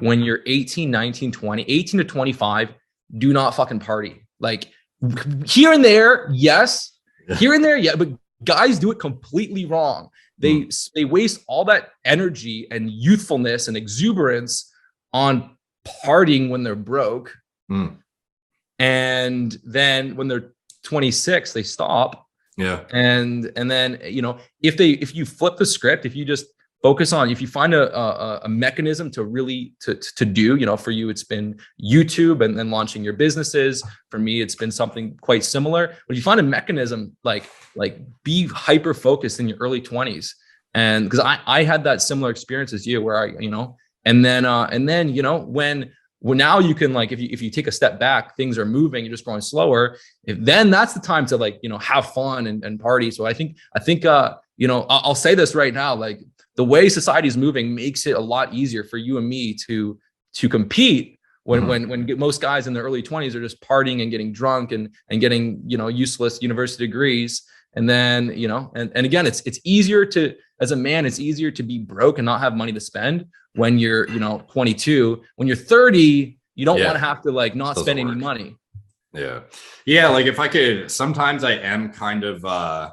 when you're 18, 19, 20, 18 to 25, do not fucking party. Like here and there, yes, here and there, yeah, but guys do it completely wrong. They waste all that energy and youthfulness and exuberance on partying when they're broke. And then when they're 26, they stop. Yeah. And then, you know, if you flip the script, if you just focus on, if you find a mechanism to really to do, you know, for you, it's been YouTube and then launching your businesses. For me, it's been something quite similar. But if you find a mechanism, like be hyper focused in your early 20s. And because I had that similar experience as you, where I, you know, and then, you know, when now you can, like, if you take a step back, things are moving, you're just growing slower. Then that's the time to, like, you know, have fun and party. So I think, you know, I'll say this right now, like, the way society is moving makes it a lot easier for you and me to compete when most guys in their early 20s are just partying and getting drunk and getting, you know, useless university degrees. And then, you know, and again, it's easier to, as a man, it's easier to be broke and not have money to spend when you're, you know, 22. When you're 30, you don't want to have to, like, not spend any money. Yeah. Like, if I could, sometimes I am kind of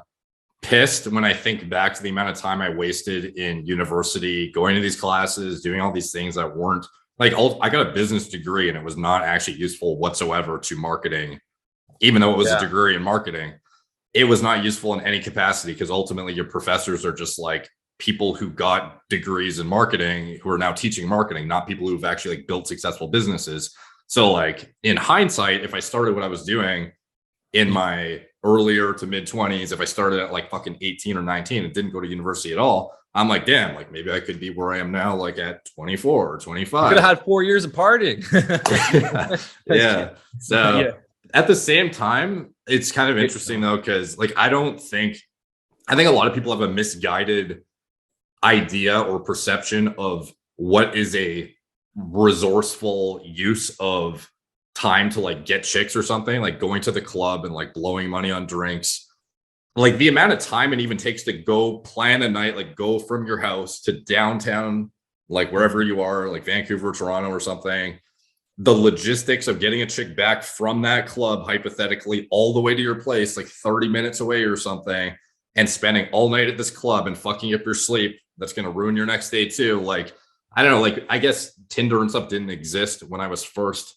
pissed when I think back to the amount of time I wasted in university, going to these classes, doing all these things that weren't, like, I got a business degree and it was not actually useful whatsoever to marketing, even though it was a degree in marketing. It was not useful in any capacity, because ultimately your professors are just like people who got degrees in marketing who are now teaching marketing, not people who've actually, like, built successful businesses. So, like, in hindsight, if I started what I was doing in my earlier to mid 20s, if I started at like fucking 18 or 19 and didn't go to university at all, I'm like, damn, like, maybe I could be where I am now, like at 24 or 25. You could have had 4 years of partying. So at the same time, it's kind of interesting though, because, like, I think a lot of people have a misguided idea or perception of what is a resourceful use of time to, like, get chicks or something, like going to the club and, like, blowing money on drinks. Like, the amount of time it even takes to go plan a night, like, go from your house to downtown, like, wherever you are, like Vancouver, Toronto or something, the logistics of getting a chick back from that club, hypothetically, all the way to your place, like 30 minutes away or something, and spending all night at this club and fucking up your sleep, that's going to ruin your next day too. Like, I don't know, like, I guess Tinder and stuff didn't exist when I was first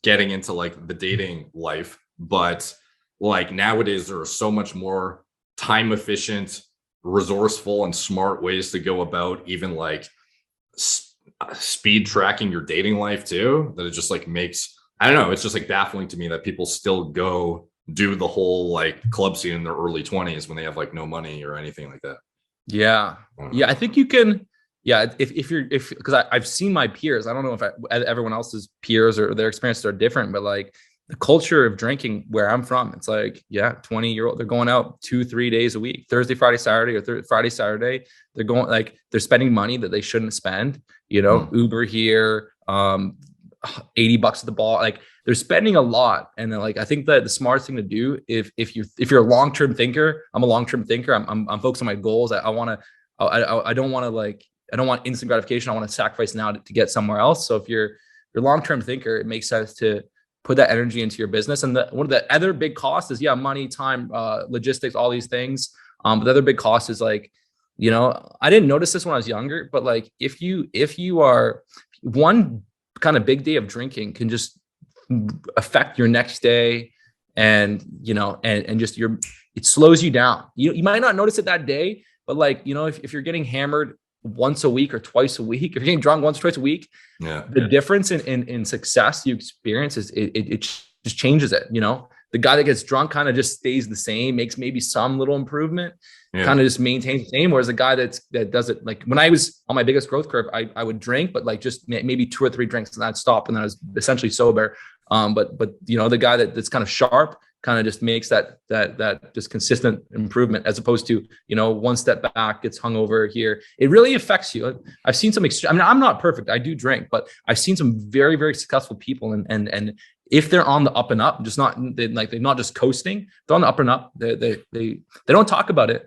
getting into, like, the dating life, but, like, nowadays there are so much more time efficient, resourceful, and smart ways to go about even, like, speed tracking your dating life too, that it just, like, makes, I don't know, it's just, like, baffling to me that people still go do the whole, like, club scene in their early 20s when they have, like, no money or anything like that. I think you can. If because I've seen my peers, I don't know if everyone else's peers or their experiences are different, but, like, the culture of drinking where I'm from, it's like, 20-year-old, they're going out 2-3 days a week, Thursday, Friday, Saturday, or Friday, Saturday. They're going, like, they're spending money that they shouldn't spend, you know, Uber here, $80 at the bar. Like, they're spending a lot. And then, like, I think that the smartest thing to do, if you're a long-term thinker, I'm a long-term thinker. I'm focused on my goals. I don't want instant gratification. I want to sacrifice now to get somewhere else. So if you're a long-term thinker, it makes sense to put that energy into your business. And one of the other big costs is money, time, logistics, all these things. But the other big cost is, like, you know, I didn't notice this when I was younger, but, like, if you are, one kind of big day of drinking can just affect your next day, and, you know, and just it slows you down. You might not notice it that day, but, like, you know, if you're getting hammered once a week or twice a week, if you're getting drunk once or twice a week, the difference in success you experience is it just changes it. You know, the guy that gets drunk kind of just stays the same, makes maybe some little improvement, kind of just maintains the same. Whereas the guy that does it, like, when I was on my biggest growth curve, I would drink, but, like, just maybe 2 or 3 drinks and I'd stop, and then I was essentially sober. But you know, the guy that's kind of sharp kind of just makes that just consistent improvement, as opposed to, you know, one step back, gets hungover here. It really affects you. I've seen some extreme. I mean, I'm not perfect. I do drink, but I've seen some very, very successful people, and if they're on the up and up, just not they're not just coasting, they're on the up and up. They don't talk about it,